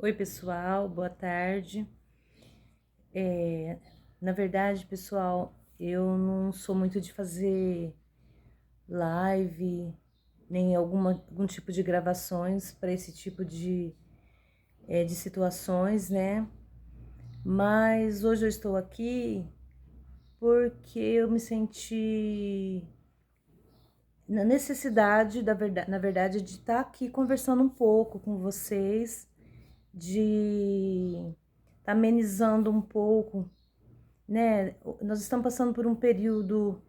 Oi, pessoal, boa tarde. Na verdade, pessoal, eu não sou muito de fazer live, nem algum tipo de gravações para esse tipo de situações, né? Mas hoje eu estou aqui porque eu me senti na necessidade, na verdade, de estar aqui conversando um pouco com vocês, de estar amenizando um pouco, né? Nós estamos passando por um período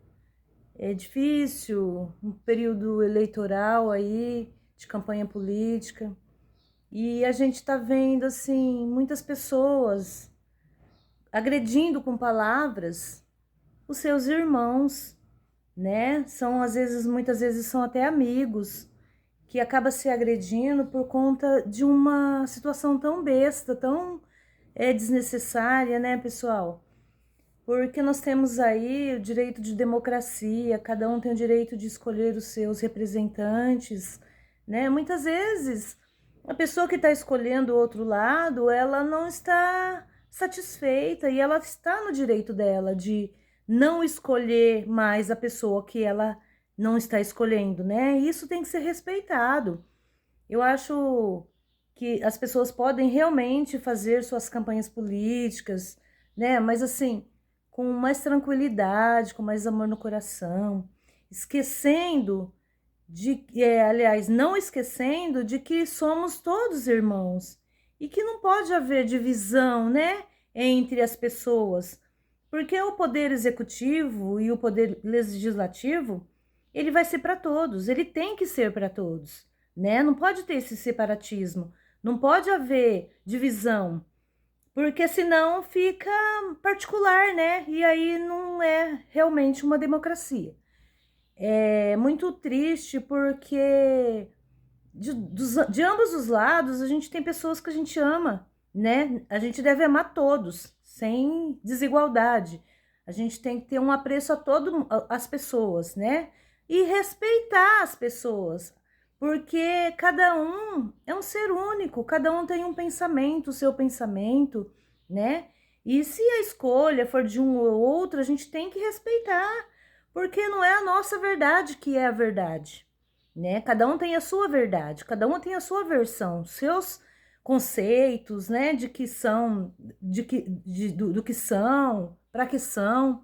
difícil, um período eleitoral aí, de campanha política, e a gente está vendo assim muitas pessoas agredindo com palavras os seus irmãos, né? São muitas vezes são até amigos que acaba se agredindo por conta de uma situação tão besta, tão desnecessária, né, pessoal? Porque nós temos aí o direito de democracia, cada um tem o direito de escolher os seus representantes, né? Muitas vezes a pessoa que está escolhendo o outro lado, ela não está satisfeita e ela está no direito dela de não escolher mais a pessoa que ela não está escolhendo, né? E isso tem que ser respeitado. Eu acho que as pessoas podem realmente fazer suas campanhas políticas, né? Mas assim, com mais tranquilidade, com mais amor no coração, esquecendo aliás, não esquecendo de que somos todos irmãos e que não pode haver divisão, né, entre as pessoas, porque o poder executivo e o poder legislativo, ele vai ser para todos, ele tem que ser para todos, né? Não pode ter esse separatismo, não pode haver divisão, porque senão fica particular, né? E aí não é realmente uma democracia. É muito triste porque de ambos os lados a gente tem pessoas que a gente ama, né? A gente deve amar todos, sem desigualdade. A gente tem que ter um apreço a todas as pessoas, né? E respeitar as pessoas, porque cada um é um ser único, cada um tem um pensamento, o seu pensamento, né? E se a escolha for de um ou outro, a gente tem que respeitar, porque não é a nossa verdade que é a verdade, né? Cada um tem a sua verdade, cada um tem a sua versão, seus conceitos, né? De que são, do que são, para que são.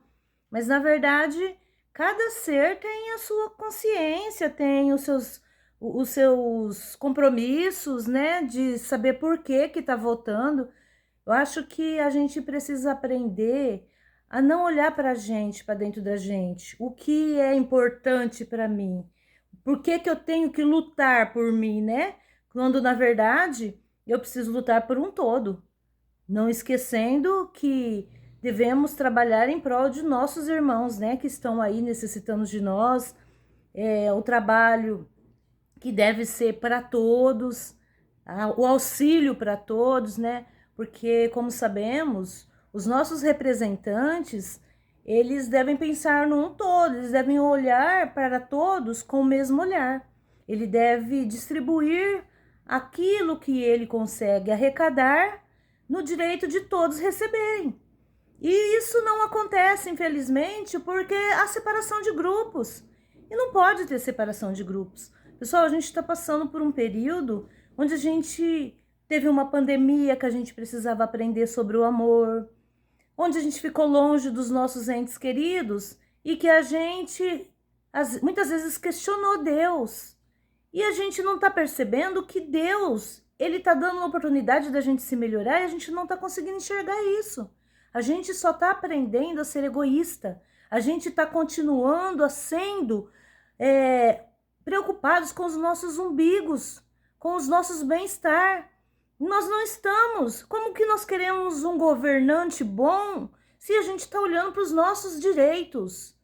Mas na verdade, cada ser tem a sua consciência, tem os seus compromissos, né? De saber por que tá votando. Eu acho que a gente precisa aprender a não olhar para a gente, para dentro da gente. O que é importante para mim? Por que eu tenho que lutar por mim, né? Quando na verdade eu preciso lutar por um todo, não esquecendo que devemos trabalhar em prol de nossos irmãos, né? Que estão aí necessitando de nós. O trabalho que deve ser para todos, o auxílio para todos, né? Porque, como sabemos, os nossos representantes, eles devem pensar num todo, eles devem olhar para todos com o mesmo olhar. Ele deve distribuir aquilo que ele consegue arrecadar no direito de todos receberem. E isso não acontece, infelizmente, porque há separação de grupos. E não pode ter separação de grupos. Pessoal, a gente está passando por um período onde a gente teve uma pandemia que a gente precisava aprender sobre o amor, onde a gente ficou longe dos nossos entes queridos e que a gente muitas vezes questionou Deus. E a gente não está percebendo que Deus, ele está dando uma oportunidade da gente se melhorar e a gente não está conseguindo enxergar isso. A gente só está aprendendo a ser egoísta. A gente está continuando a sendo preocupados com os nossos umbigos, com os nossos bem-estar. Nós não estamos. Como que nós queremos um governante bom se a gente está olhando para os nossos direitos?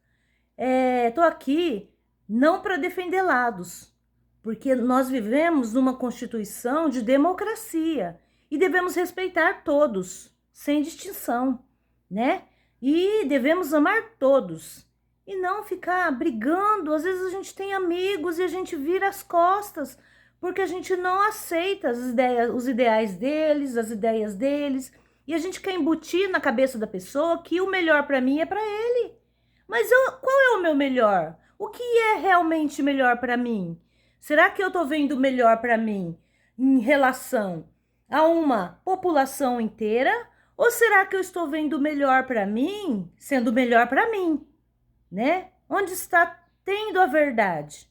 Estou aqui não para defender lados, porque nós vivemos numa constituição de democracia e devemos respeitar todos, sem distinção, né? E devemos amar todos e não ficar brigando. Às vezes a gente tem amigos e a gente vira as costas porque a gente não aceita os ideais deles, as ideias deles, e a gente quer embutir na cabeça da pessoa que o melhor para mim é para ele. Mas qual é o meu melhor? O que é realmente melhor para mim? Será que eu estou vendo melhor para mim em relação a uma população inteira? Ou será que eu estou vendo melhor para mim, sendo melhor para mim, né? Onde está tendo a verdade?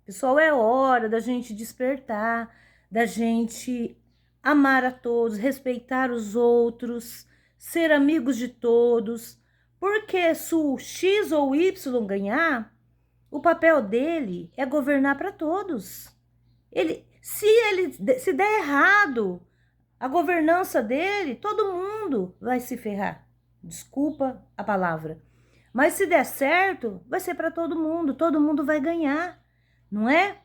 Pessoal, é hora da gente despertar, da gente amar a todos, respeitar os outros, ser amigos de todos, porque se o X ou Y ganhar, o papel dele é governar para todos. Se der errado a governança dele, todo mundo vai se ferrar. Desculpa a palavra. Mas se der certo, vai ser para todo mundo vai ganhar, não é?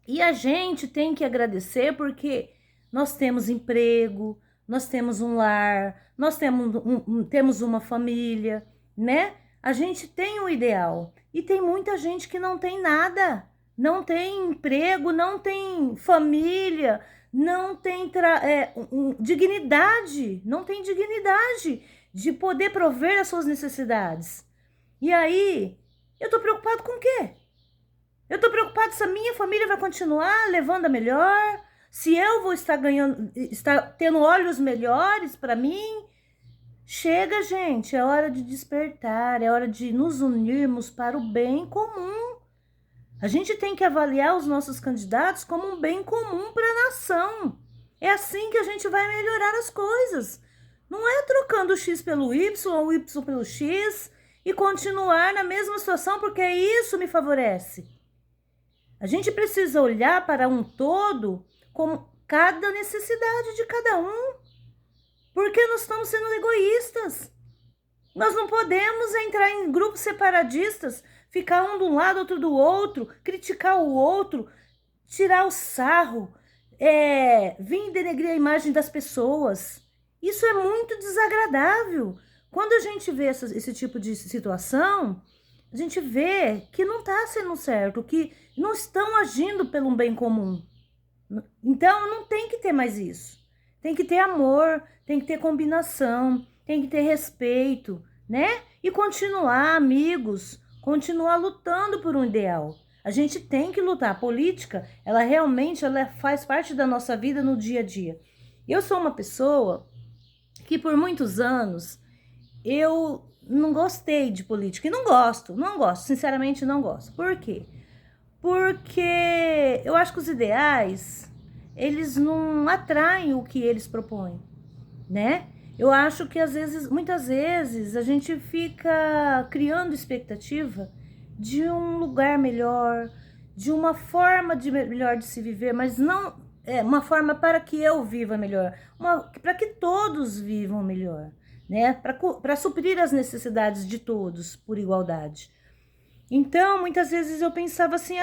E a gente tem que agradecer porque nós temos emprego, nós temos um lar, nós temos uma família, né? A gente tem um ideal. E tem muita gente que não tem nada, não tem emprego, não tem família, não tem dignidade, não tem dignidade de poder prover as suas necessidades. E aí, eu tô preocupado com o quê? Eu tô preocupado se a minha família vai continuar levando a melhor, se eu vou estar tendo olhos melhores para mim. Chega, gente, é hora de despertar, é hora de nos unirmos para o bem comum. A gente tem que avaliar os nossos candidatos como um bem comum para a nação. É assim que a gente vai melhorar as coisas. Não é trocando o X pelo Y ou o Y pelo X e continuar na mesma situação porque isso me favorece. A gente precisa olhar para um todo como cada necessidade de cada um. Porque nós estamos sendo egoístas. Nós não podemos entrar em grupos separadistas, ficar um de um lado, outro do outro, criticar o outro, tirar o sarro, vir denegrir a imagem das pessoas. Isso é muito desagradável. Quando a gente vê esse tipo de situação, a gente vê que não está sendo certo, que não estão agindo pelo bem comum. Então, não tem que ter mais isso. Tem que ter amor, tem que ter combinação, tem que ter respeito, né? E continuar amigos, continuar lutando por um ideal. A gente tem que lutar. A política, ela realmente faz parte da nossa vida no dia a dia. Eu sou uma pessoa que por muitos anos eu não gostei de política. E não gosto, sinceramente não gosto. Por quê? Porque eu acho que os ideais, eles não atraem o que eles propõem, né? Eu acho que muitas vezes, a gente fica criando expectativa de um lugar melhor, de uma forma melhor de se viver, mas não uma forma para que eu viva melhor, para que todos vivam melhor, né? Para suprir as necessidades de todos por igualdade. Então, muitas vezes eu pensava assim,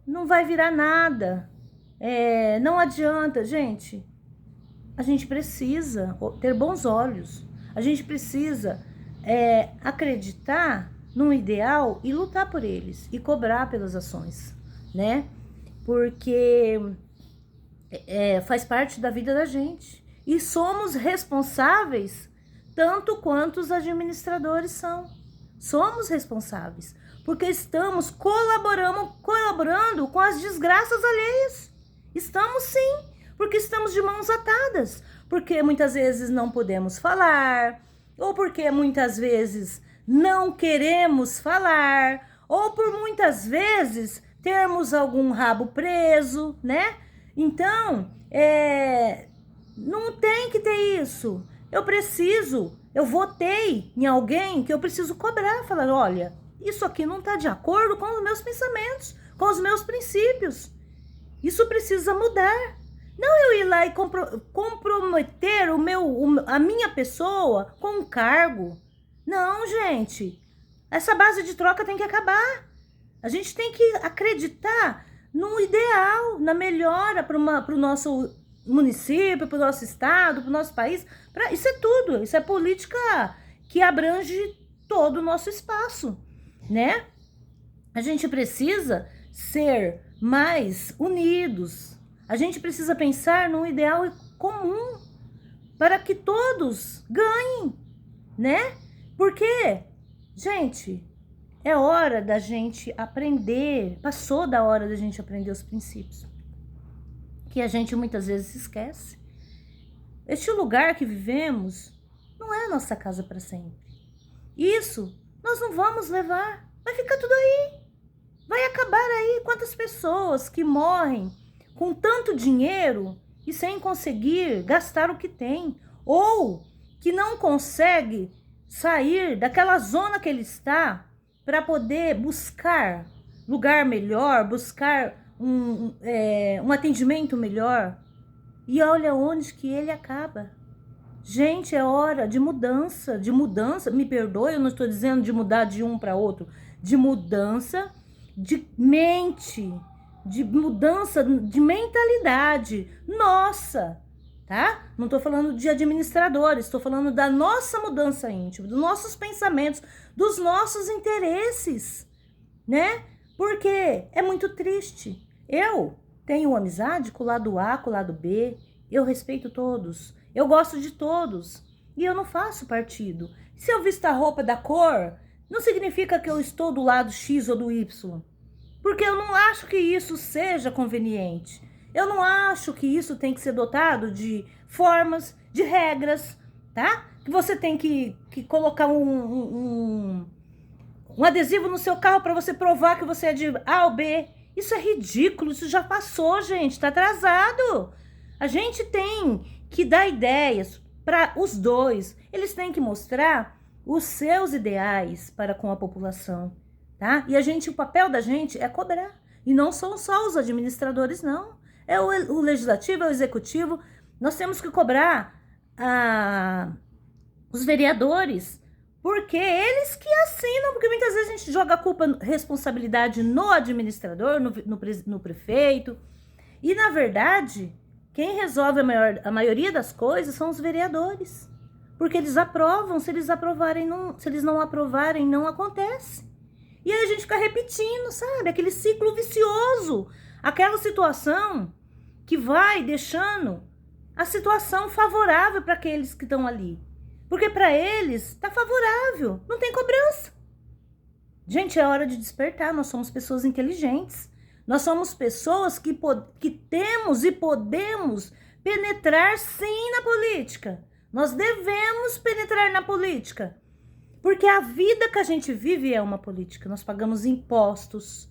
não vai virar nada, não adianta, gente. A gente precisa ter bons olhos, a gente precisa acreditar num ideal e lutar por eles, e cobrar pelas ações, né? Porque faz parte da vida da gente, e somos responsáveis tanto quanto os administradores são. Somos responsáveis, porque estamos colaborando com as desgraças alheias. Estamos sim, porque estamos de mãos atadas, porque muitas vezes não podemos falar, ou porque muitas vezes não queremos falar, ou por muitas vezes termos algum rabo preso, né? Então, não tem que ter isso. Eu votei em alguém que eu preciso cobrar, falar, olha, isso aqui não está de acordo com os meus pensamentos, com os meus princípios. Isso precisa mudar. Não eu ir lá e comprometer a minha pessoa com um cargo. Não, gente. Essa base de troca tem que acabar. A gente tem que acreditar no ideal, na melhora para o nosso município, para o nosso estado, para o nosso país. Isso é tudo. Isso é política que abrange todo o nosso espaço, né? A gente precisa ser mais unidos. A gente precisa pensar num ideal comum para que todos ganhem, né? Porque, gente, é hora da gente aprender, passou da hora da gente aprender os princípios, que a gente muitas vezes esquece. Este lugar que vivemos não é nossa casa para sempre. Isso nós não vamos levar, vai ficar tudo aí. Vai acabar aí. Quantas pessoas que morrem com tanto dinheiro e sem conseguir gastar o que tem, ou que não consegue sair daquela zona que ele está para poder buscar lugar melhor, buscar um atendimento melhor. E olha onde que ele acaba. Gente, é hora de mudança, me perdoe, eu não estou dizendo de mudar de um para outro, de mudança de mente, de mudança de mentalidade nossa, tá? Não estou falando de administradores, estou falando da nossa mudança íntima, dos nossos pensamentos, dos nossos interesses, né? Porque é muito triste. Eu tenho amizade com o lado A, com o lado B, eu respeito todos, eu gosto de todos e eu não faço partido. Se eu visto a roupa da cor, não significa que eu estou do lado X ou do Y, porque eu não acho que isso seja conveniente. Eu não acho que isso tem que ser dotado de formas, de regras, tá? Que você tem que colocar um adesivo no seu carro para você provar que você é de A ou B. Isso é ridículo, isso já passou, gente, tá atrasado. A gente tem que dar ideias para os dois. Eles têm que mostrar os seus ideais para com a população, tá? E o papel da gente é cobrar. E não são só os administradores, não. É o legislativo, é o executivo. Nós temos que cobrar os vereadores, porque eles que assinam, porque muitas vezes a gente joga a culpa, responsabilidade no administrador, no prefeito. E, na verdade, quem resolve a maioria das coisas são os vereadores. Porque eles aprovam, se eles não aprovarem, não acontece. E aí a gente fica repetindo, sabe? Aquele ciclo vicioso. Aquela situação que vai deixando a situação favorável para aqueles que estão ali. Porque para eles está favorável, não tem cobrança. Gente, é hora de despertar, nós somos pessoas inteligentes. Nós somos pessoas que temos e podemos penetrar sim na política. Nós devemos penetrar na política. Porque a vida que a gente vive é uma política. Nós pagamos impostos,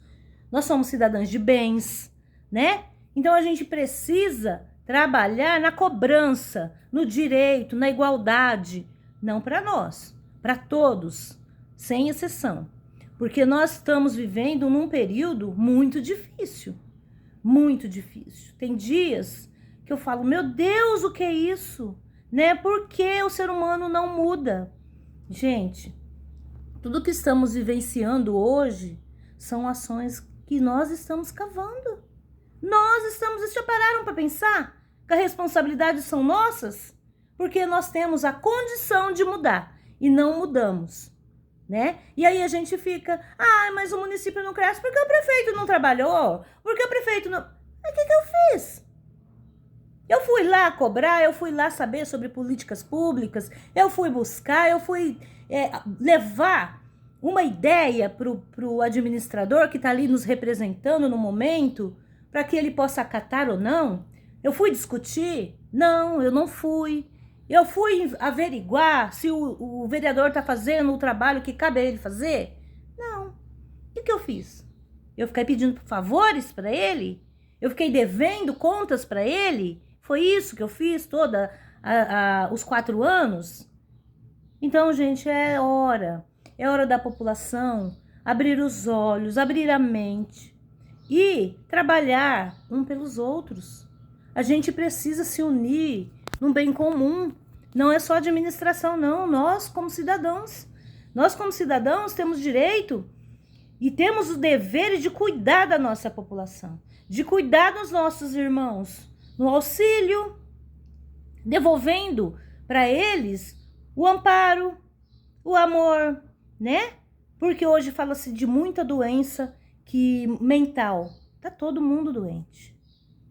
nós somos cidadãos de bens, né? Então a gente precisa trabalhar na cobrança, no direito, na igualdade. Não para nós, para todos, sem exceção. Porque nós estamos vivendo num período muito difícil. Muito difícil. Tem dias que eu falo, meu Deus, o que é isso? Né? Por que o ser humano não muda? Gente, tudo que estamos vivenciando hoje são ações que nós estamos cavando. Vocês já pararam para pensar que a responsabilidade são nossas? Porque nós temos a condição de mudar e não mudamos, né? E aí a gente fica, mas o município não cresce porque o prefeito não trabalhou, porque o prefeito não... Mas o que eu fiz? Eu fui lá cobrar, eu fui lá saber sobre políticas públicas, eu fui buscar, eu fui levar uma ideia pro administrador que está ali nos representando no momento, para que ele possa acatar ou não. Eu fui discutir? Não, eu não fui. Eu fui averiguar se o vereador está fazendo o trabalho que cabe a ele fazer? Não. O que eu fiz? Eu fiquei pedindo favores para ele? Eu fiquei devendo contas para ele? Foi isso que eu fiz os 4 anos? Então, gente, é hora da população abrir os olhos, abrir a mente e trabalhar um pelos outros. A gente precisa se unir num bem comum. Não é só administração, não. Nós, como cidadãos, temos direito e temos o dever de cuidar da nossa população, de cuidar dos nossos irmãos, no auxílio, devolvendo para eles o amparo, o amor, né? Porque hoje fala-se de muita doença que mental. Tá todo mundo doente.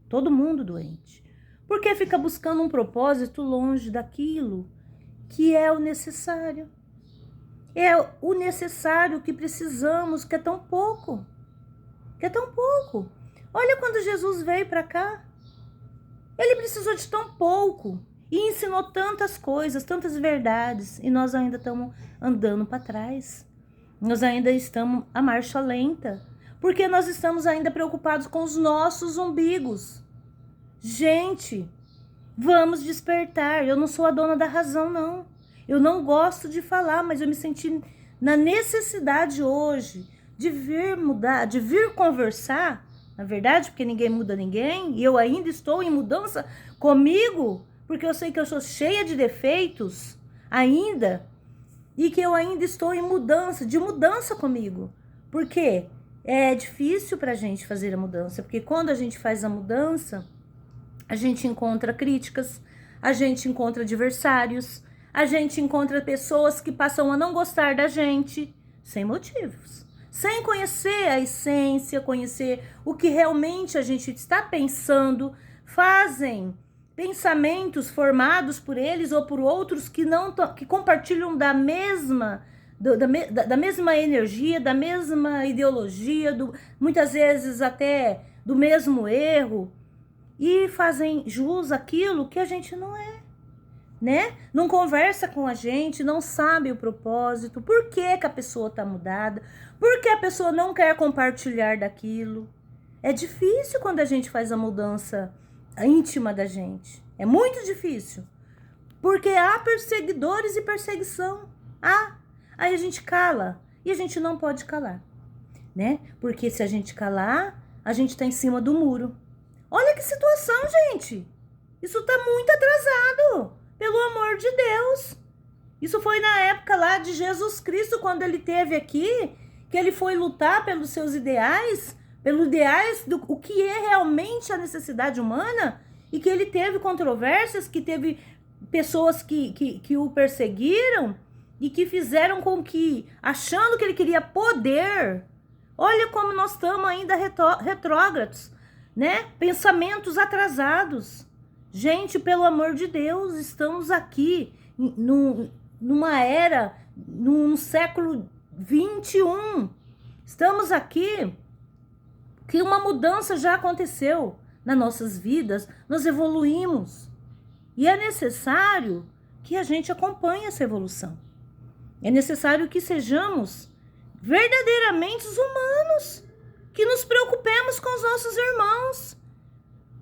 Todo mundo doente. Porque fica buscando um propósito longe daquilo que é o necessário. É o necessário que precisamos, que é tão pouco. Que é tão pouco. Olha quando Jesus veio para cá. Ele precisou de tão pouco e ensinou tantas coisas, tantas verdades, e nós ainda estamos andando para trás. Nós ainda estamos a marcha lenta, porque nós estamos ainda preocupados com os nossos umbigos. Gente, vamos despertar. Eu não sou a dona da razão, não. Eu não gosto de falar, mas eu me senti na necessidade hoje de vir mudar, de vir conversar. Na verdade, porque ninguém muda ninguém, e eu ainda estou em mudança comigo, porque eu sei que eu sou cheia de defeitos ainda, e que eu ainda estou em mudança, de mudança comigo. Porque é difícil pra gente fazer a mudança, porque quando a gente faz a mudança, a gente encontra críticas, a gente encontra adversários, a gente encontra pessoas que passam a não gostar da gente, sem motivos. Sem conhecer a essência, conhecer o que realmente a gente está pensando, fazem pensamentos formados por eles ou por outros que não que compartilham da mesma energia, da mesma ideologia, muitas vezes até do mesmo erro, e fazem jus àquilo que a gente não é. Né? Não conversa com a gente, não sabe o propósito, por que que a pessoa tá mudada, por que a pessoa não quer compartilhar daquilo. É difícil quando a gente faz a mudança íntima da gente. É muito difícil. Porque há perseguidores e perseguição. Aí a gente cala. E a gente não pode calar, né? Porque se a gente calar, a gente tá em cima do muro. Olha que situação, gente. Isso tá muito atrasado. Pelo amor de Deus. Isso foi na época lá de Jesus Cristo, quando ele esteve aqui, que ele foi lutar pelos seus ideais, pelos ideais do o que é realmente a necessidade humana, e que ele teve controvérsias, que teve pessoas que o perseguiram e que fizeram com que, achando que ele queria poder, olha como nós estamos ainda retrógrados, né? Pensamentos atrasados. Gente, pelo amor de Deus, estamos aqui numa era, num século 21. Estamos aqui que uma mudança já aconteceu nas nossas vidas, nós evoluímos. E é necessário que a gente acompanhe essa evolução. É necessário que sejamos verdadeiramente humanos, que nos preocupemos com os nossos irmãos,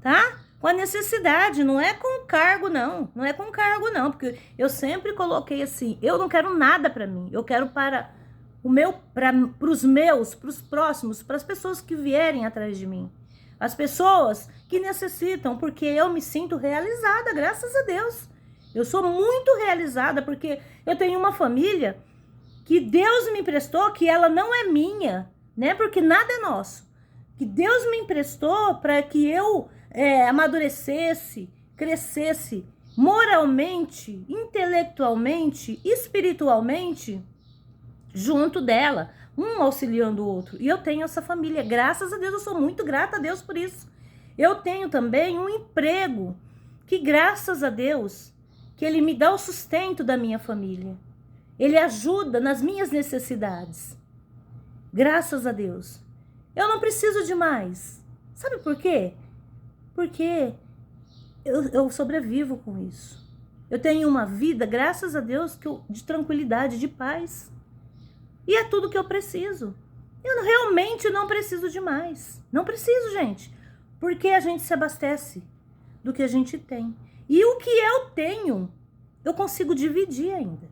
tá? Com a necessidade, não é com cargo, não. Não é com cargo, não. Porque eu sempre coloquei assim, eu não quero nada para mim. Eu quero para os meus, para os próximos, para as pessoas que vierem atrás de mim. As pessoas que necessitam, porque eu me sinto realizada, graças a Deus. Eu sou muito realizada, porque eu tenho uma família que Deus me emprestou, que ela não é minha, né? Porque nada é nosso. Que Deus me emprestou para que eu amadurecesse, crescesse moralmente, intelectualmente, espiritualmente, junto dela, um auxiliando o outro. E eu tenho essa família, graças a Deus, eu sou muito grata a Deus por isso. Eu tenho também um emprego que, graças a Deus, que ele me dá o sustento da minha família. Ele ajuda nas minhas necessidades. Graças a Deus. Eu não preciso de mais. Sabe por quê? Porque eu sobrevivo com isso. Eu tenho uma vida, graças a Deus, de tranquilidade, de paz. E é tudo que eu preciso. Eu realmente não preciso de mais. Não preciso, gente. Porque a gente se abastece do que a gente tem. E o que eu tenho, eu consigo dividir ainda.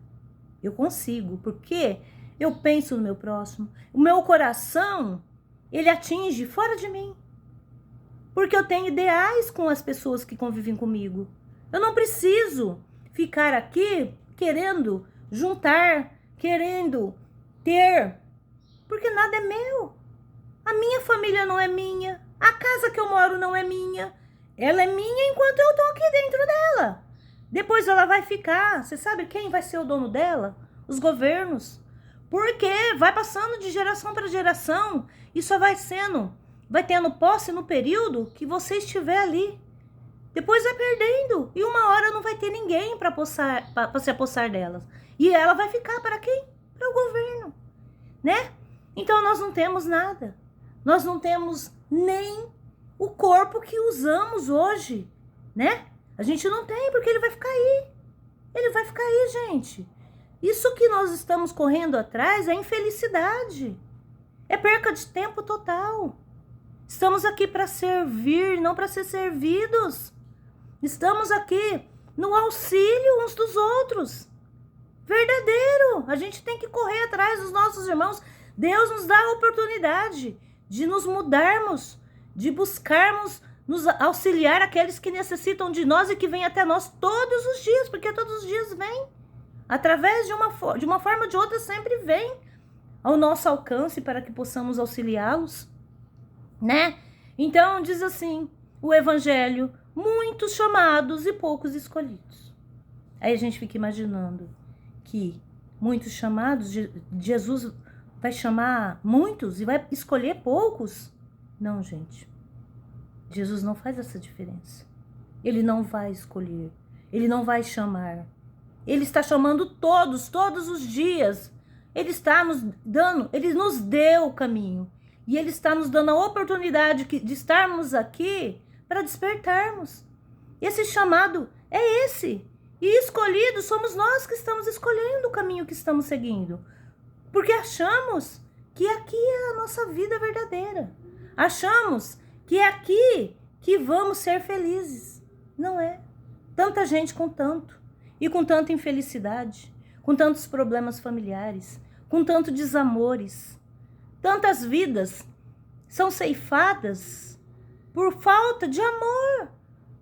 Eu consigo, porque eu penso no meu próximo. O meu coração, ele atinge fora de mim. Porque eu tenho ideais com as pessoas que convivem comigo. Eu não preciso ficar aqui querendo juntar, querendo ter, porque nada é meu. A minha família não é minha. A casa que eu moro não é minha. Ela é minha enquanto eu tô aqui dentro dela. Depois ela vai ficar. Você sabe quem vai ser o dono dela? Os governos. Porque vai passando de geração para geração e só vai tendo posse no período que você estiver ali. Depois vai perdendo e uma hora não vai ter ninguém para se apossar delas. E ela vai ficar para quem? Para o governo, né? Então nós não temos nada. Nós não temos nem o corpo que usamos hoje, né? A gente não tem, porque ele vai ficar aí. Ele vai ficar aí, gente. Isso que nós estamos correndo atrás é infelicidade. É perca de tempo total. Estamos aqui para servir, não para ser servidos. Estamos aqui no auxílio uns dos outros. Verdadeiro. A gente tem que correr atrás dos nossos irmãos. Deus nos dá a oportunidade de nos mudarmos, de buscarmos nos auxiliar aqueles que necessitam de nós e que vêm até nós todos os dias, porque todos os dias vêm. Através de uma forma ou de outra sempre vem ao nosso alcance para que possamos auxiliá-los, né? Então diz assim, o evangelho, muitos chamados e poucos escolhidos. Aí a gente fica imaginando que muitos chamados, Jesus vai chamar muitos e vai escolher poucos? Não, gente. Jesus não faz essa diferença. Ele não vai escolher. Ele não vai chamar. Ele está chamando todos os dias. Ele está nos dando, ele nos deu o caminho. E ele está nos dando a oportunidade de estarmos aqui para despertarmos. Esse chamado é esse. E escolhidos somos nós que estamos escolhendo o caminho que estamos seguindo. Porque achamos que aqui é a nossa vida verdadeira. Achamos que é aqui que vamos ser felizes. Não é. Tanta gente com tanto. E com tanta infelicidade. Com tantos problemas familiares. Com tantos desamores. Tantas vidas são ceifadas por falta de amor.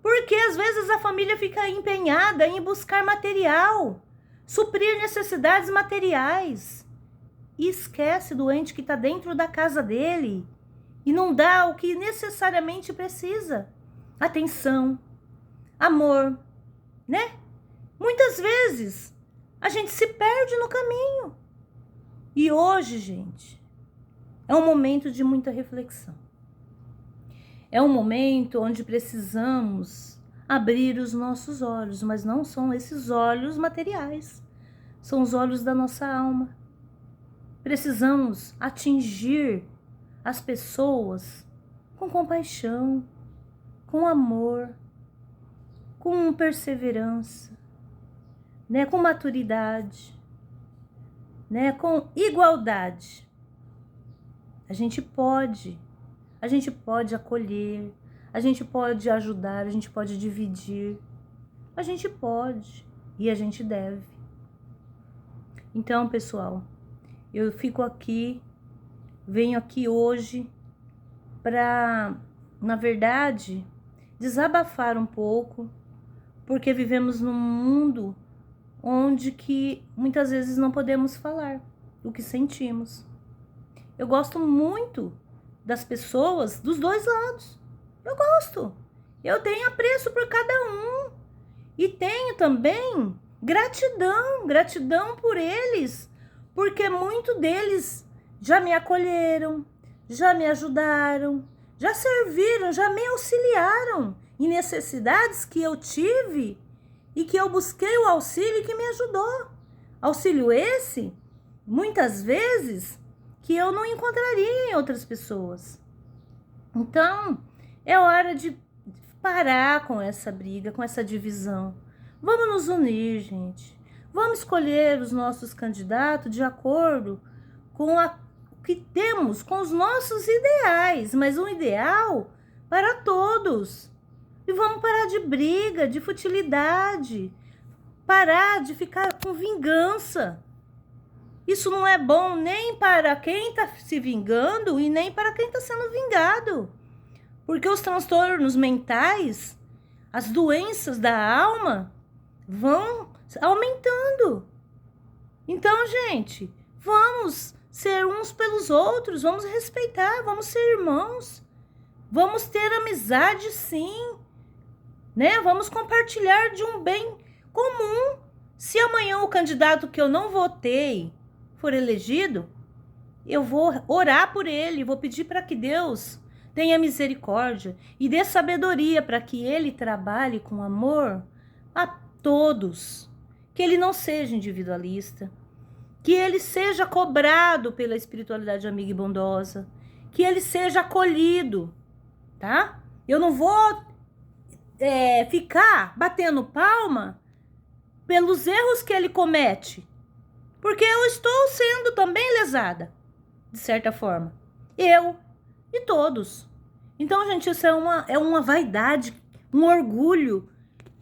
Porque às vezes a família fica empenhada em buscar material. Suprir necessidades materiais. E esquece do ente que está dentro da casa dele e não dá o que necessariamente precisa. Atenção, amor, né? Muitas vezes a gente se perde no caminho. E hoje, gente, é um momento de muita reflexão. É um momento onde precisamos abrir os nossos olhos, mas não são esses olhos materiais, são os olhos da nossa alma. Precisamos atingir as pessoas com compaixão, com amor, com perseverança, né? Com maturidade, né? Com igualdade. A gente pode acolher, a gente pode ajudar, a gente pode dividir, a gente pode e a gente deve. Então, pessoal, eu fico aqui, venho aqui hoje para, na verdade, desabafar um pouco, porque vivemos num mundo onde que muitas vezes não podemos falar o que sentimos. Eu gosto muito das pessoas dos dois lados. Eu gosto. Eu tenho apreço por cada um. E tenho também gratidão por eles, porque muito deles já me acolheram, já me ajudaram, já serviram, já me auxiliaram em necessidades que eu tive e que eu busquei o auxílio que me ajudou. Auxílio esse, muitas vezes, que eu não encontraria em outras pessoas. Então, é hora de parar com essa briga, com essa divisão. Vamos nos unir, gente. Vamos escolher os nossos candidatos de acordo com o que temos, com os nossos ideais, mas um ideal para todos. E vamos parar de briga, de futilidade, parar de ficar com vingança. Isso não é bom nem para quem está se vingando e nem para quem está sendo vingado. Porque os transtornos mentais, as doenças da alma vão aumentando. Então, gente, vamos ser uns pelos outros, vamos respeitar, vamos ser irmãos, vamos ter amizade sim, né? Vamos compartilhar de um bem comum. Se amanhã o candidato que eu não votei for elegido, eu vou orar por ele, vou pedir para que Deus tenha misericórdia e dê sabedoria para que ele trabalhe com amor a todos, que ele não seja individualista, que ele seja cobrado pela espiritualidade amiga e bondosa, que ele seja acolhido, tá? Eu não vou ficar batendo palma pelos erros que ele comete, porque eu estou sendo também lesada, de certa forma. Eu e todos. Então, gente, isso é uma vaidade, um orgulho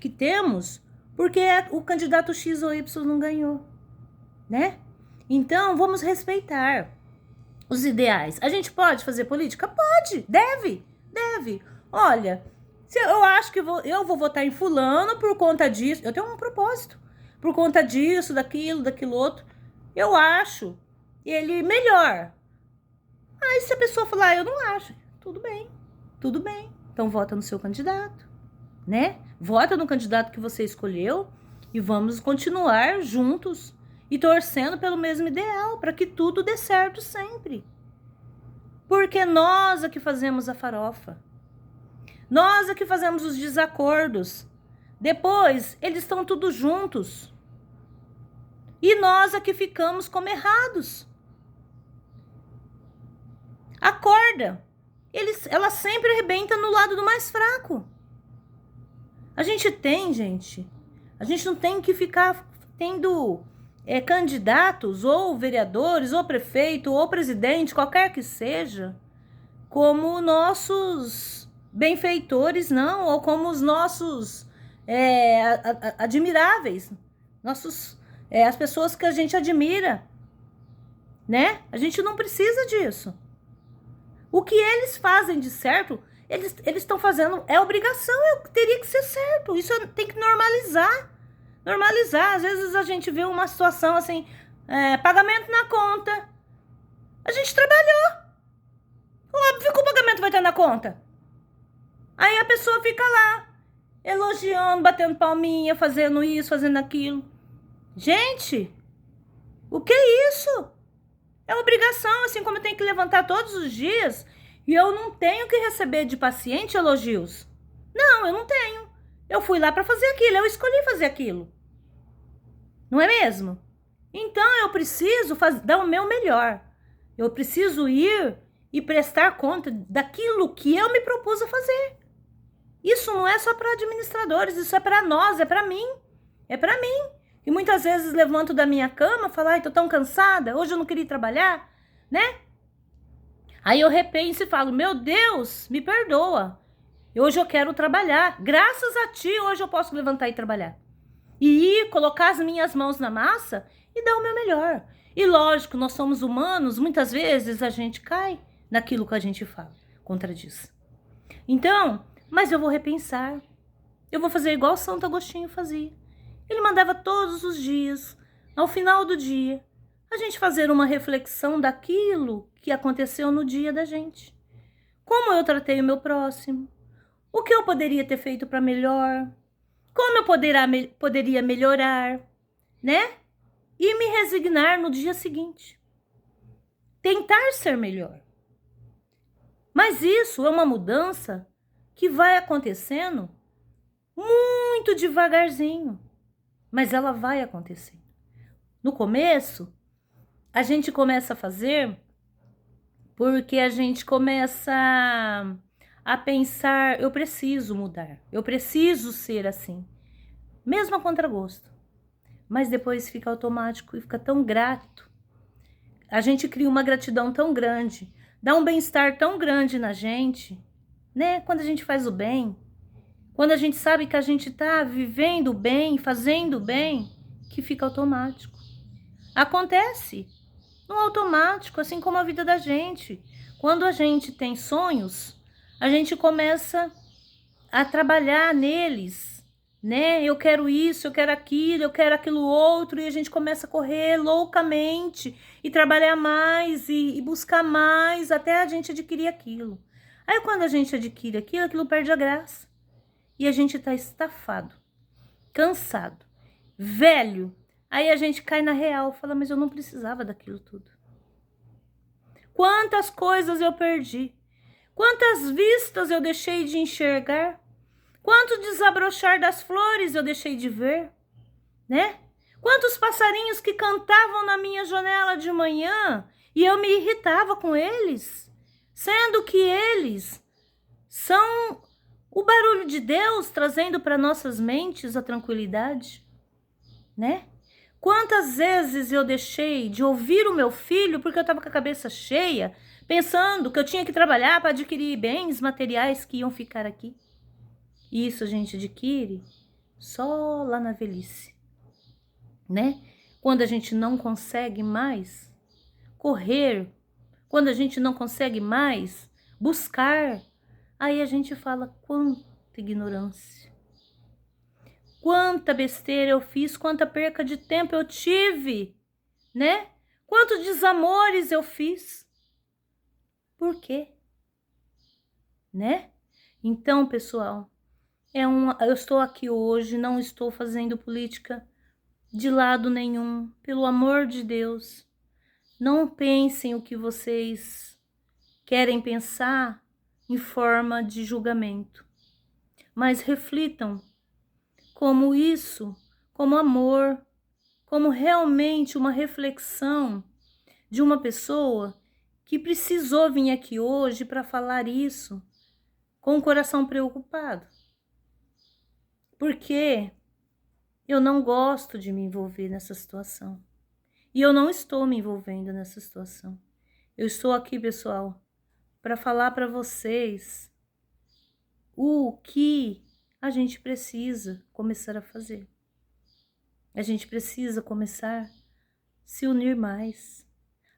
que temos, porque o candidato X ou Y não ganhou, né? Então, vamos respeitar os ideais. A gente pode fazer política? Pode, deve. Olha, se eu acho que eu vou votar em fulano por conta disso, eu tenho um propósito, por conta disso, daquilo outro, eu acho ele melhor. Aí se a pessoa falar, eu não acho, tudo bem. Então vota no seu candidato, né? Vota no candidato que você escolheu e vamos continuar juntos e torcendo pelo mesmo ideal, para que tudo dê certo sempre. Porque nós é que fazemos a farofa. Nós é que fazemos os desacordos. Depois, eles estão todos juntos. E nós é que ficamos como errados. A corda, ela sempre arrebenta no lado do mais fraco. A gente não tem que ficar tendo candidatos, ou vereadores, ou prefeito, ou presidente, qualquer que seja, como nossos benfeitores, não, ou como os nossos admiráveis, as pessoas que a gente admira, né? A gente não precisa disso. O que eles fazem de certo, eles estão fazendo, é obrigação, teria que ser certo. Isso tem que normalizar. Às vezes a gente vê uma situação assim, pagamento na conta. A gente trabalhou. Óbvio que o pagamento vai estar na conta. Aí a pessoa fica lá, elogiando, batendo palminha, fazendo isso, fazendo aquilo. Gente, o que é isso? É obrigação, assim como eu tenho que levantar todos os dias e eu não tenho que receber de paciente elogios. Não, eu não tenho. Eu fui lá para fazer aquilo, eu escolhi fazer aquilo. Não é mesmo? Então eu preciso dar o meu melhor. Eu preciso ir e prestar conta daquilo que eu me propus a fazer. Isso não é só para administradores, isso é para nós, é para mim. E muitas vezes levanto da minha cama e falo, ai, tô tão cansada, hoje eu não queria trabalhar, né? Aí eu repenso e falo, meu Deus, me perdoa. Hoje eu quero trabalhar. Graças a ti, hoje eu posso levantar e trabalhar. E ir colocar as minhas mãos na massa e dar o meu melhor. E lógico, nós somos humanos, muitas vezes a gente cai naquilo que a gente fala, contradiz. Então, mas eu vou repensar. Eu vou fazer igual Santo Agostinho fazia. Ele mandava todos os dias, ao final do dia, a gente fazer uma reflexão daquilo que aconteceu no dia da gente. Como eu tratei o meu próximo? O que eu poderia ter feito para melhor? Como eu poderia melhorar, né? E me resignar no dia seguinte. Tentar ser melhor. Mas isso é uma mudança que vai acontecendo muito devagarzinho. Mas ela vai acontecer. No começo, a gente começa a fazer porque a gente começa a pensar, eu preciso mudar, eu preciso ser assim, mesmo a contragosto. Mas depois fica automático e fica tão grato. A gente cria uma gratidão tão grande, dá um bem-estar tão grande na gente, né? Quando a gente faz o bem. Quando a gente sabe que a gente está vivendo bem, fazendo bem, que fica automático. Acontece no automático, assim como a vida da gente. Quando a gente tem sonhos, a gente começa a trabalhar neles, né? Eu quero isso, eu quero aquilo outro, e a gente começa a correr loucamente e trabalhar mais e buscar mais até a gente adquirir aquilo. Aí quando a gente adquire aquilo perde a graça. E a gente tá estafado, cansado, velho, Aí a gente cai na real, fala, mas eu não precisava daquilo tudo. Quantas coisas eu perdi, quantas vistas eu deixei de enxergar, quanto desabrochar das flores eu deixei de ver, né? Quantos passarinhos que cantavam na minha janela de manhã e eu me irritava com eles, sendo que eles são o barulho de Deus trazendo para nossas mentes a tranquilidade, né? Quantas vezes eu deixei de ouvir o meu filho porque eu estava com a cabeça cheia, pensando que eu tinha que trabalhar para adquirir bens materiais que iam ficar aqui. E isso a gente adquire só lá na velhice, né? Quando a gente não consegue mais correr, quando a gente não consegue mais buscar, aí a gente fala, quanta ignorância, quanta besteira eu fiz, quanta perca de tempo eu tive, né? Quantos desamores eu fiz. Por quê? Né? Então, pessoal, eu estou aqui hoje, não estou fazendo política de lado nenhum, pelo amor de Deus. Não pensem o que vocês querem pensar em forma de julgamento, mas reflitam como isso, como amor, como realmente uma reflexão de uma pessoa que precisou vir aqui hoje para falar isso com o coração preocupado. Porque eu não gosto de me envolver nessa situação. E eu não estou me envolvendo nessa situação. Eu estou aqui, pessoal, para falar para vocês o que a gente precisa começar a fazer. A gente precisa começar a se unir mais.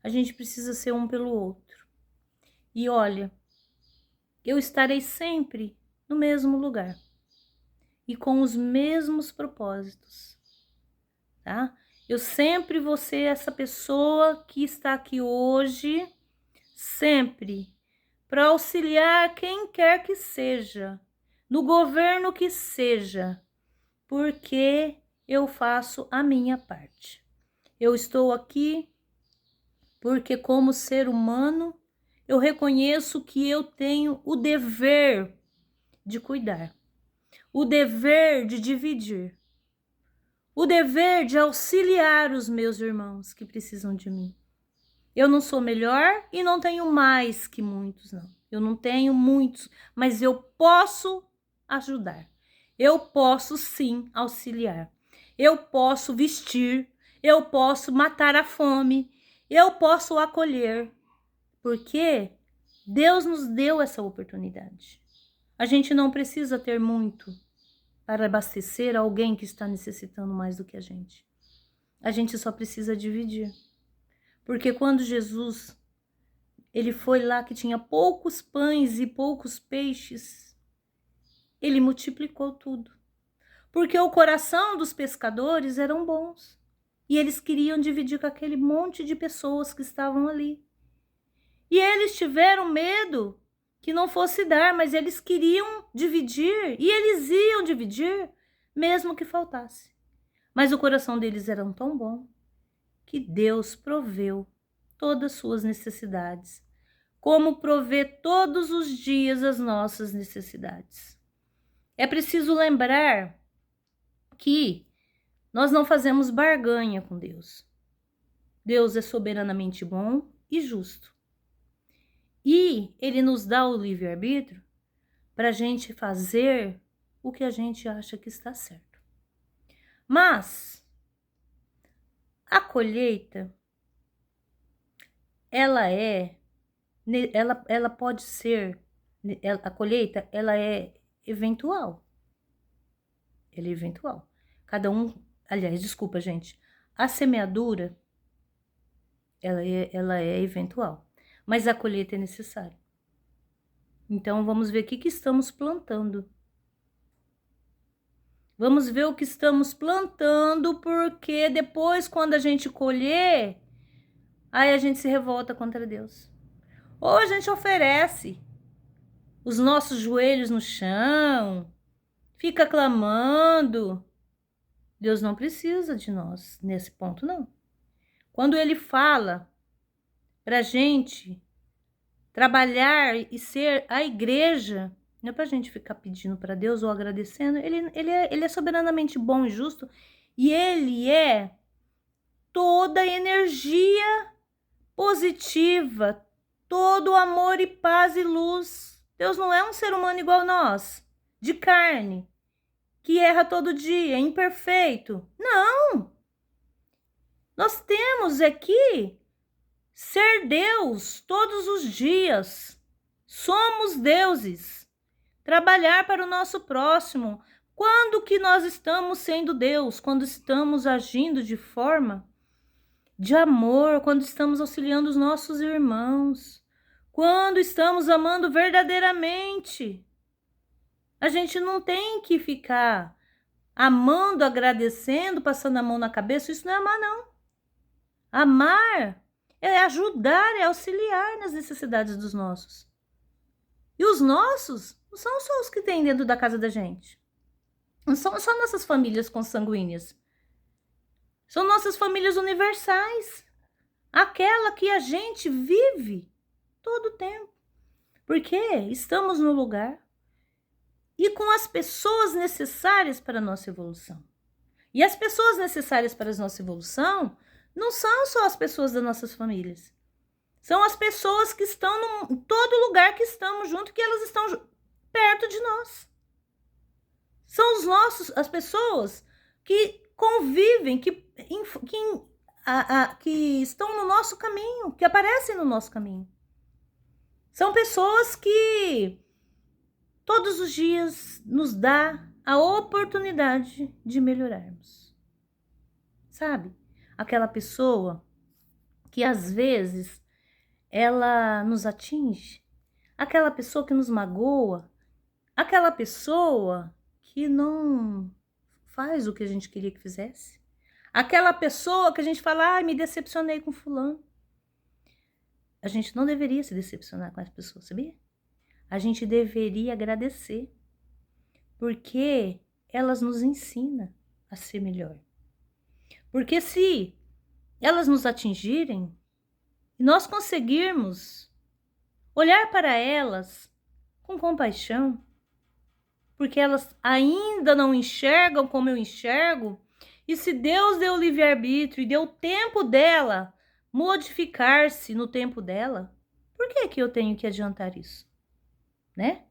A gente precisa ser um pelo outro. E olha, eu estarei sempre no mesmo lugar e com os mesmos propósitos, tá? Eu sempre vou ser essa pessoa que está aqui hoje, sempre, para auxiliar quem quer que seja, no governo que seja, porque eu faço a minha parte. Eu estou aqui porque, como ser humano, eu reconheço que eu tenho o dever de cuidar, o dever de dividir, o dever de auxiliar os meus irmãos que precisam de mim. Eu não sou melhor e não tenho mais que muitos, não. Eu não tenho muitos, mas eu posso ajudar. Eu posso sim auxiliar. Eu posso vestir, eu posso matar a fome, eu posso acolher, porque Deus nos deu essa oportunidade. A gente não precisa ter muito para abastecer alguém que está necessitando mais do que a gente. A gente só precisa dividir. Porque quando Jesus, ele foi lá que tinha poucos pães e poucos peixes, ele multiplicou tudo. Porque o coração dos pescadores eram bons. E eles queriam dividir com aquele monte de pessoas que estavam ali. E eles tiveram medo que não fosse dar, mas eles queriam dividir. E eles iam dividir, mesmo que faltasse. Mas o coração deles era tão bom que Deus proveu todas as suas necessidades, como provê todos os dias as nossas necessidades. É preciso lembrar que nós não fazemos barganha com Deus. Deus é soberanamente bom e justo. E Ele nos dá o livre-arbítrio para a gente fazer o que a gente acha que está certo. Mas a colheita, ela pode ser, a colheita, ela é eventual. Ela é eventual. Cada um, aliás, desculpa, gente, a semeadura, ela é eventual, mas a colheita é necessária. Então, vamos ver o que estamos plantando. Vamos ver o que estamos plantando, porque depois, quando a gente colher, aí a gente se revolta contra Deus. Ou a gente oferece os nossos joelhos no chão, fica clamando, Deus não precisa de nós nesse ponto, não. Quando ele fala pra gente trabalhar e ser a igreja, não é pra gente ficar pedindo para Deus ou agradecendo, ele é soberanamente bom e justo, e ele é toda energia positiva, todo amor e paz e luz. Deus não é um ser humano igual nós, de carne, que erra todo dia, é imperfeito. Não! Nós temos aqui ser Deus todos os dias. Somos deuses. Trabalhar para o nosso próximo. Quando que nós estamos sendo Deus? Quando estamos agindo de forma de amor, quando estamos auxiliando os nossos irmãos, quando estamos amando verdadeiramente. A gente não tem que ficar amando, agradecendo, passando a mão na cabeça. Isso não é amar, não. Amar é ajudar, é auxiliar nas necessidades dos nossos. E os nossos não são só os que tem dentro da casa da gente. Não são só nossas famílias consanguíneas. São nossas famílias universais. Aquela que a gente vive todo o tempo. Porque estamos no lugar e com as pessoas necessárias para a nossa evolução. E as pessoas necessárias para a nossa evolução não são só as pessoas das nossas famílias. São as pessoas que estão em todo lugar que estamos junto, que elas estão perto de nós. São as pessoas que convivem, que estão no nosso caminho, que aparecem no nosso caminho. São pessoas que todos os dias nos dá a oportunidade de melhorarmos. Sabe? Aquela pessoa que às vezes ela nos atinge, aquela pessoa que nos magoa, aquela pessoa que não faz o que a gente queria que fizesse, aquela pessoa que a gente fala, ai, me decepcionei com fulano. A gente não deveria se decepcionar com as pessoas, sabia? A gente deveria agradecer, porque elas nos ensinam a ser melhor. Porque se elas nos atingirem e nós conseguirmos olhar para elas com compaixão, porque elas ainda não enxergam como eu enxergo, e se Deus deu o livre-arbítrio e deu o tempo dela modificar-se no tempo dela, por que eu tenho que adiantar isso? Né?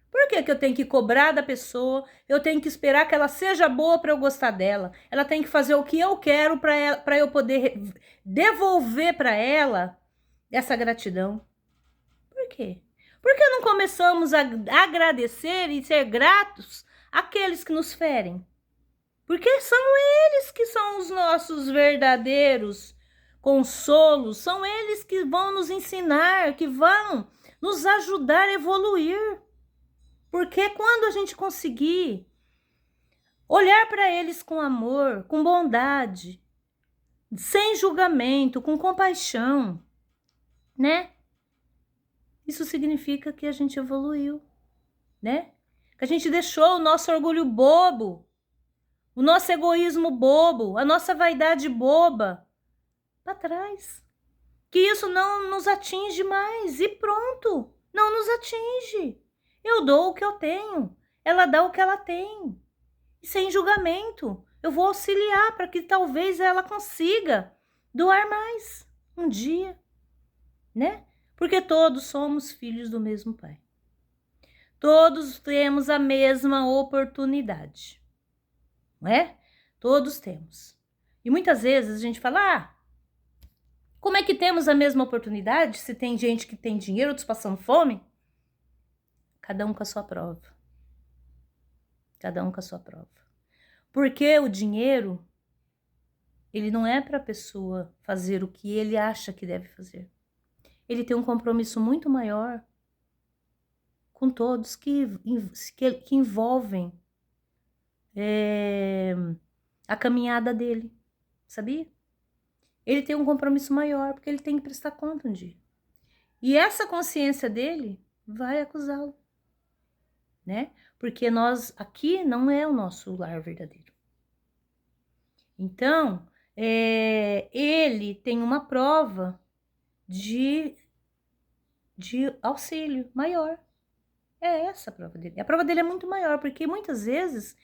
Por que eu tenho que cobrar da pessoa? Eu tenho que esperar que ela seja boa para eu gostar dela. Ela tem que fazer o que eu quero para eu poder devolver para ela essa gratidão. Por quê? Por que não começamos a agradecer e ser gratos àqueles que nos ferem? Porque são eles que são os nossos verdadeiros consolos, são eles que vão nos ensinar, que vão nos ajudar a evoluir. Porque quando a gente conseguir olhar para eles com amor, com bondade, sem julgamento, com compaixão, né? Isso significa que a gente evoluiu, né? Que a gente deixou o nosso orgulho bobo, o nosso egoísmo bobo, a nossa vaidade boba para trás. Que isso não nos atinge mais e pronto, não nos atinge. Eu dou o que eu tenho, ela dá o que ela tem. E sem julgamento, eu vou auxiliar para que talvez ela consiga doar mais um dia, né? Porque todos somos filhos do mesmo Pai. Todos temos a mesma oportunidade, não é? Todos temos. E muitas vezes a gente fala, como é que temos a mesma oportunidade se tem gente que tem dinheiro, outros passando fome? Cada um com a sua prova. Cada um com a sua prova. Porque o dinheiro, ele não é para a pessoa fazer o que ele acha que deve fazer. Ele tem um compromisso muito maior com todos que envolvem a caminhada dele, sabia? Ele tem um compromisso maior, porque ele tem que prestar conta um dia. E essa consciência dele vai acusá-lo, né? Porque nós, aqui não é o nosso lar verdadeiro. Então, ele tem uma prova de auxílio maior. É essa a prova dele. A prova dele é muito maior, porque muitas vezes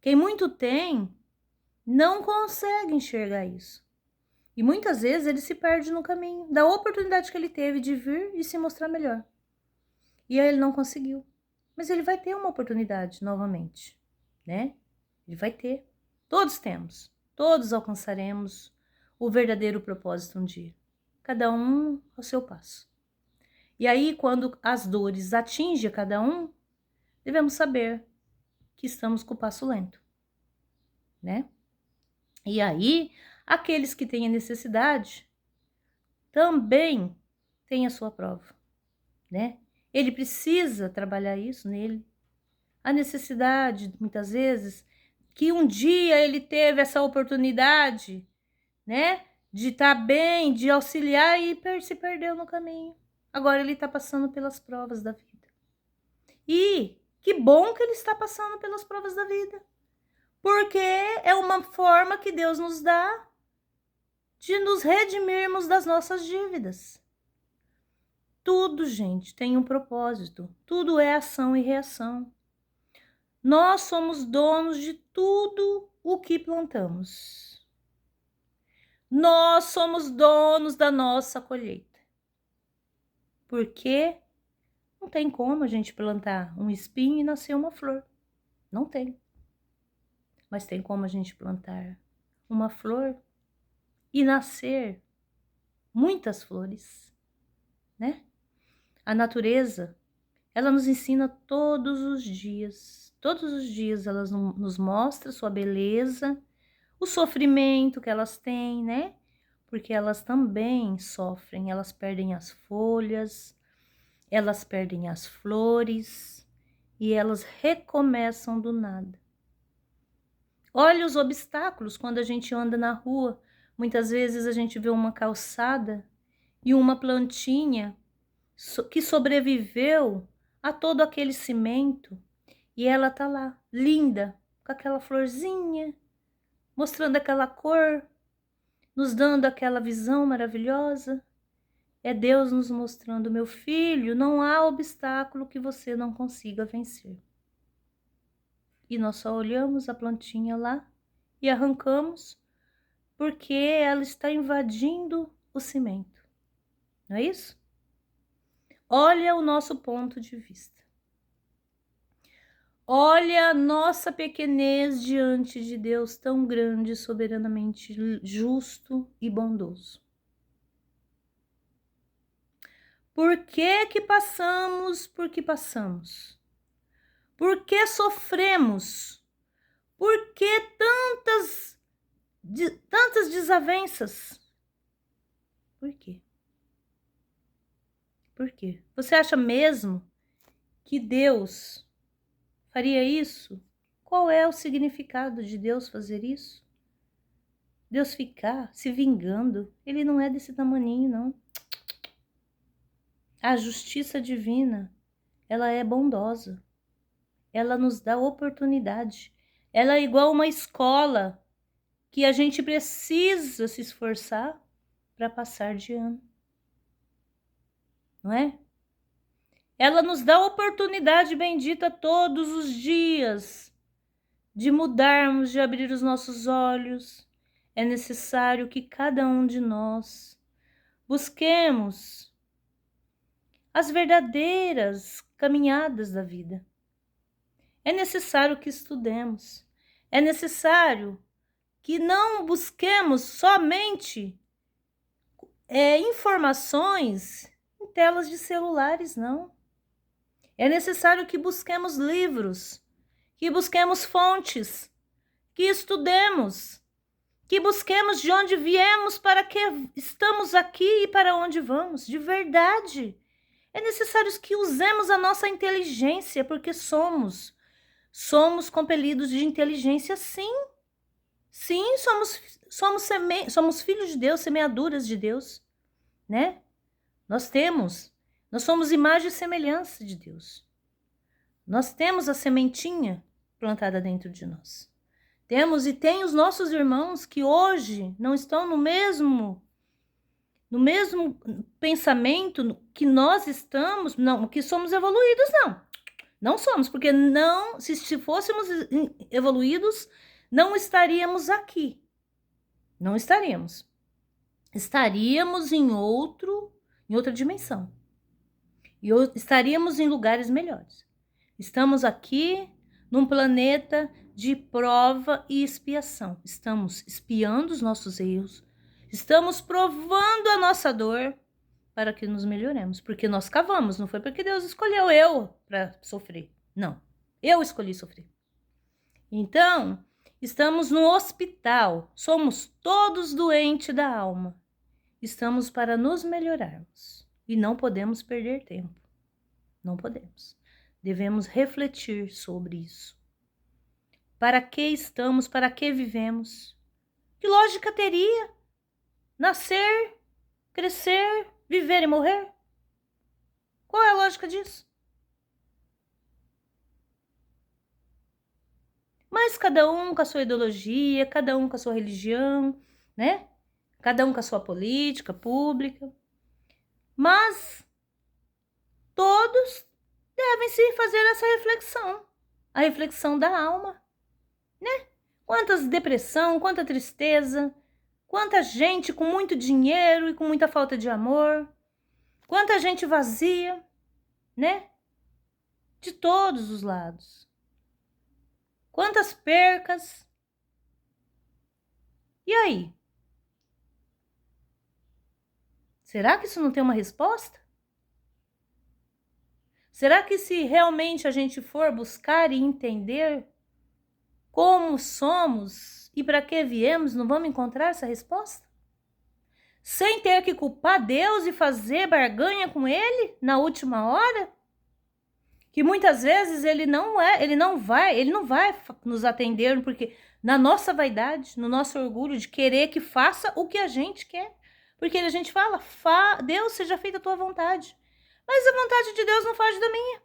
quem muito tem não consegue enxergar isso. E muitas vezes ele se perde no caminho da oportunidade que ele teve de vir e se mostrar melhor. E aí ele não conseguiu. Mas ele vai ter uma oportunidade novamente, né? Ele vai ter. Todos temos. Todos alcançaremos o verdadeiro propósito um dia. Cada um ao seu passo. E aí, quando as dores atingem cada um, devemos saber que estamos com o passo lento, né? E aí, aqueles que têm a necessidade também têm a sua prova, né? Ele precisa trabalhar isso nele. A necessidade, muitas vezes, que um dia ele teve essa oportunidade, né? De estar bem, de auxiliar e se perdeu no caminho. Agora ele está passando pelas provas da vida. E que bom que ele está passando pelas provas da vida. Porque é uma forma que Deus nos dá de nos redimirmos das nossas dívidas. Tudo, gente, tem um propósito. Tudo é ação e reação. Nós somos donos de tudo o que plantamos. Nós somos donos da nossa colheita. Porque não tem como a gente plantar um espinho e nascer uma flor. Não tem. Mas tem como a gente plantar uma flor e nascer muitas flores, né? A natureza, ela nos ensina todos os dias. Todos os dias ela nos mostra sua beleza, o sofrimento que elas têm, né? Porque elas também sofrem, elas perdem as folhas, elas perdem as flores e elas recomeçam do nada. Olha os obstáculos quando a gente anda na rua. Muitas vezes a gente vê uma calçada e uma plantinha que sobreviveu a todo aquele cimento e ela tá lá, linda, com aquela florzinha, mostrando aquela cor, nos dando aquela visão maravilhosa. É Deus nos mostrando, meu filho, não há obstáculo que você não consiga vencer. E nós só olhamos a plantinha lá e arrancamos porque ela está invadindo o cimento. Não é isso? Olha o nosso ponto de vista. Olha a nossa pequenez diante de Deus tão grande, soberanamente justo e bondoso. Por que que passamos por que passamos? Por que sofremos? Por que tantas desavenças? Por quê? Por quê? Você acha mesmo que Deus faria isso? Qual é o significado de Deus fazer isso? Deus ficar se vingando? Ele não é desse tamaninho, não. A justiça divina, ela é bondosa. Ela nos dá oportunidade. Ela é igual uma escola que a gente precisa se esforçar para passar de ano. Não é? Ela nos dá oportunidade bendita todos os dias de mudarmos, de abrir os nossos olhos. É necessário que cada um de nós busquemos as verdadeiras caminhadas da vida. É necessário que estudemos. É necessário que não busquemos somente informações em telas de celulares, não. É necessário que busquemos livros, que busquemos fontes, que estudemos, que busquemos de onde viemos, para que estamos aqui e para onde vamos, de verdade. É necessário que usemos a nossa inteligência, porque somos compelidos de inteligência, sim. Sim, somos filhos de Deus, semeaduras de Deus, né? Nós somos imagem e semelhança de Deus. Nós temos a sementinha plantada dentro de nós. Temos e tem os nossos irmãos que hoje não estão no mesmo pensamento que nós estamos, não, que somos evoluídos, não. Não somos, porque não, se fôssemos evoluídos, não estaríamos aqui. Não estaríamos. Estaríamos em outra dimensão. E estaríamos em lugares melhores. Estamos aqui num planeta de prova e expiação. Estamos espiando os nossos erros. Estamos provando a nossa dor para que nos melhoremos. Porque nós cavamos, não foi porque Deus escolheu eu para sofrer. Não, eu escolhi sofrer. Então, estamos no hospital. Somos todos doentes da alma. Estamos para nos melhorarmos. E não podemos perder tempo. Não podemos. Devemos refletir sobre isso. Para que estamos? Para que vivemos? Que lógica teria? Nascer, crescer, viver e morrer? Qual é a lógica disso? Mas cada um com a sua ideologia, cada um com a sua religião, né? Cada um com a sua política pública. Mas todos devem se fazer essa reflexão. A reflexão da alma, né? Quantas depressão, quanta tristeza, quanta gente com muito dinheiro e com muita falta de amor, quanta gente vazia, né? De todos os lados. Quantas percas. E aí? Será que isso não tem uma resposta? Será que se realmente a gente for buscar e entender como somos e para que viemos, não vamos encontrar essa resposta? Sem ter que culpar Deus e fazer barganha com Ele na última hora? Que muitas vezes ele não vai nos atender, porque na nossa vaidade, no nosso orgulho de querer que faça o que a gente quer. Porque a gente fala, Deus, seja feita a tua vontade. Mas a vontade de Deus não foge da minha.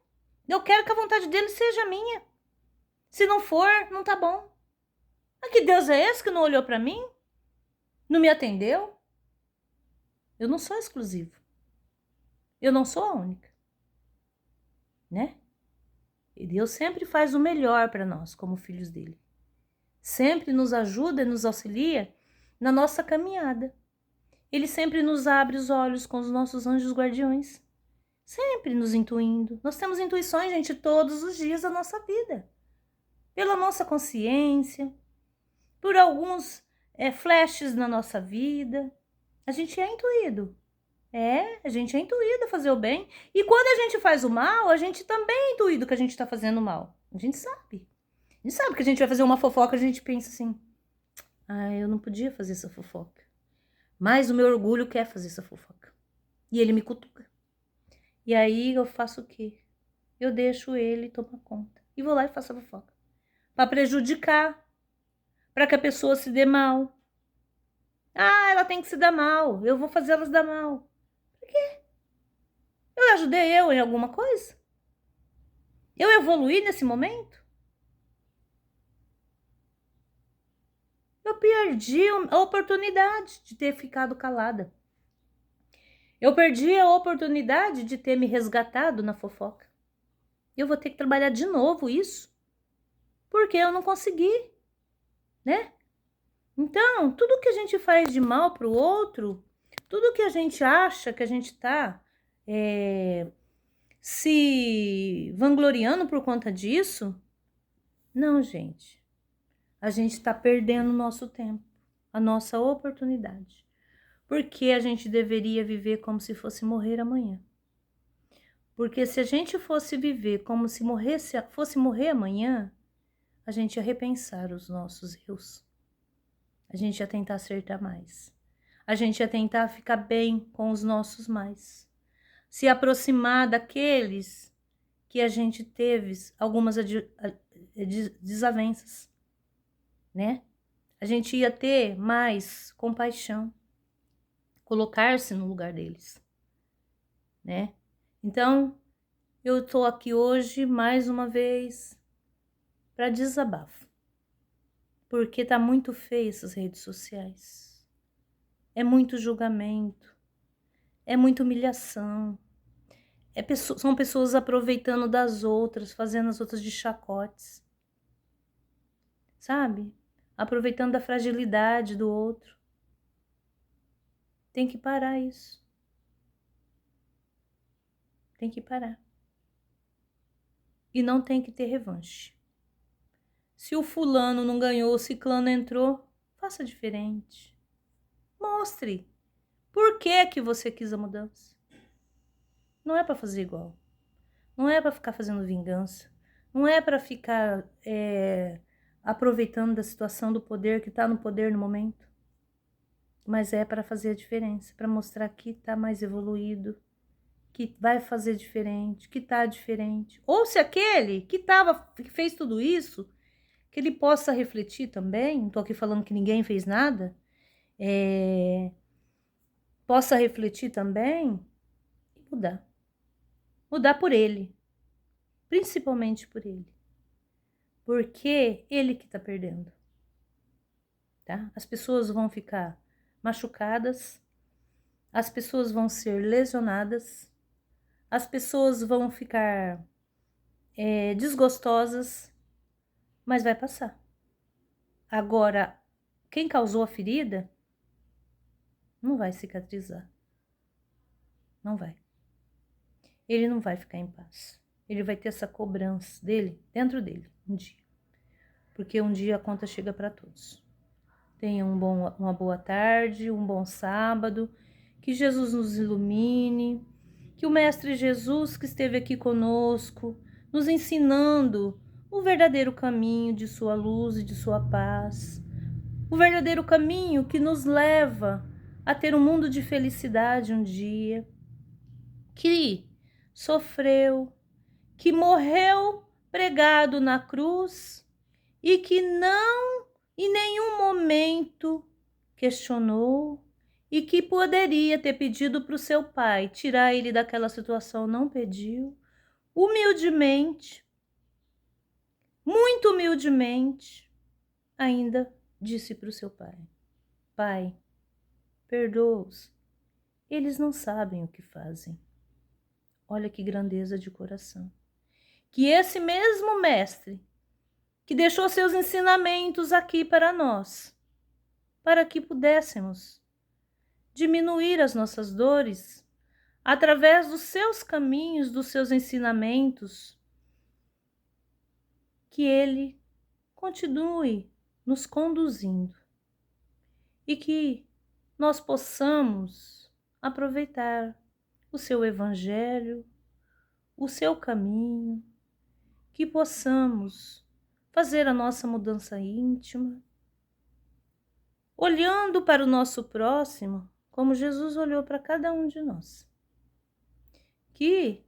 Eu quero que a vontade dele seja minha. Se não for, não tá bom. Mas que Deus é esse que não olhou para mim? Não me atendeu? Eu não sou exclusivo. Eu não sou a única. Né? E Deus sempre faz o melhor para nós, como filhos dele. Sempre nos ajuda e nos auxilia na nossa caminhada. Ele sempre nos abre os olhos com os nossos anjos guardiões. Sempre nos intuindo. Nós temos intuições, gente, todos os dias da nossa vida. Pela nossa consciência, por alguns flashes na nossa vida. A gente é intuído. A gente é intuído a fazer o bem. E quando a gente faz o mal, a gente também é intuído que a gente está fazendo o mal. A gente sabe. A gente sabe que a gente vai fazer uma fofoca, a gente pensa assim, eu não podia fazer essa fofoca. Mas o meu orgulho quer fazer essa fofoca. E ele me cutuca. E aí eu faço o quê? Eu deixo ele tomar conta. E vou lá e faço a fofoca. Para prejudicar. Para que a pessoa se dê mal. Ela tem que se dar mal. Eu vou fazer ela se dar mal. Por quê? Eu ajudei em alguma coisa? Eu evoluí nesse momento? Eu perdi a oportunidade de ter ficado calada. Eu perdi a oportunidade de ter me resgatado na fofoca. Eu vou ter que trabalhar de novo isso. Porque eu não consegui, né? Então, tudo que a gente faz de mal para o outro, tudo que a gente acha que a gente está se vangloriando por conta disso, não, gente. A gente está perdendo o nosso tempo, a nossa oportunidade. Porque a gente deveria viver como se fosse morrer amanhã. Porque se a gente fosse viver como se fosse morrer amanhã, a gente ia repensar os nossos erros. A gente ia tentar acertar mais. A gente ia tentar ficar bem com os nossos mais. Se aproximar daqueles que a gente teve algumas desavenças, né? A gente ia ter mais compaixão. Colocar-se no lugar deles, né? Então, eu tô aqui hoje mais uma vez para desabafo. Porque tá muito feio essas redes sociais. É muito julgamento, é muita humilhação. São pessoas aproveitando das outras, fazendo as outras de chacotes, sabe? Aproveitando da fragilidade do outro. Tem que parar isso. Tem que parar. E não tem que ter revanche. Se o fulano não ganhou, o ciclano entrou, faça diferente. Mostre por que você quis a mudança. Não é para fazer igual. Não é para ficar fazendo vingança. Não é para ficar aproveitando da situação do poder que está no poder no momento. Mas é para fazer a diferença, para mostrar que está mais evoluído, que vai fazer diferente, que está diferente. Ou se aquele que fez tudo isso, que ele possa refletir também, não estou aqui falando que ninguém fez nada, possa refletir também e mudar. Mudar por ele, principalmente por ele. Porque ele que está perdendo. Tá? As pessoas vão ficar machucadas, as pessoas vão ser lesionadas, as pessoas vão ficar desgostosas, mas vai passar. Agora, quem causou a ferida não vai cicatrizar. Não vai. Ele não vai ficar em paz. Ele vai ter essa cobrança dele, dentro dele, um dia. Porque um dia a conta chega para todos. Tenha uma boa tarde, um bom sábado, que Jesus nos ilumine, que o Mestre Jesus que esteve aqui conosco, nos ensinando o verdadeiro caminho de sua luz e de sua paz, o verdadeiro caminho que nos leva a ter um mundo de felicidade um dia, que sofreu, que morreu pregado na cruz e que não em nenhum momento questionou e que poderia ter pedido para o seu pai tirar ele daquela situação, não pediu, humildemente, muito humildemente, ainda disse para o seu pai: Pai, perdoa-os, eles não sabem o que fazem. Olha que grandeza de coração. Que esse mesmo mestre que deixou seus ensinamentos aqui para nós, para que pudéssemos diminuir as nossas dores através dos seus caminhos, dos seus ensinamentos, que ele continue nos conduzindo e que nós possamos aproveitar o seu evangelho, o seu caminho, que possamos fazer a nossa mudança íntima, olhando para o nosso próximo como Jesus olhou para cada um de nós. Que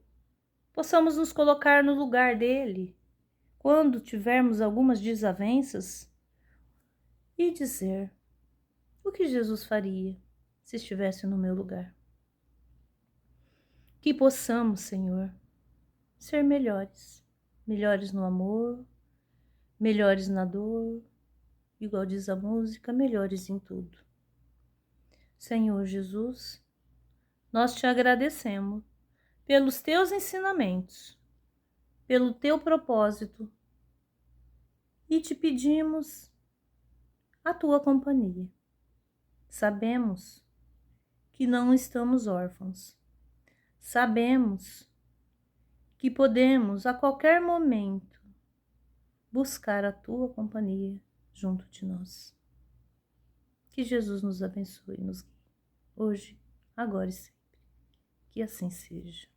possamos nos colocar no lugar dele quando tivermos algumas desavenças e dizer: o que Jesus faria se estivesse no meu lugar? Que possamos, Senhor, ser melhores, melhores no amor, melhores na dor, igual diz a música, melhores em tudo. Senhor Jesus, nós te agradecemos pelos teus ensinamentos, pelo teu propósito e te pedimos a tua companhia. Sabemos que não estamos órfãos. Sabemos que podemos a qualquer momento buscar a tua companhia junto de nós. Que Jesus nos abençoe e nos guie, hoje, agora e sempre. Que assim seja.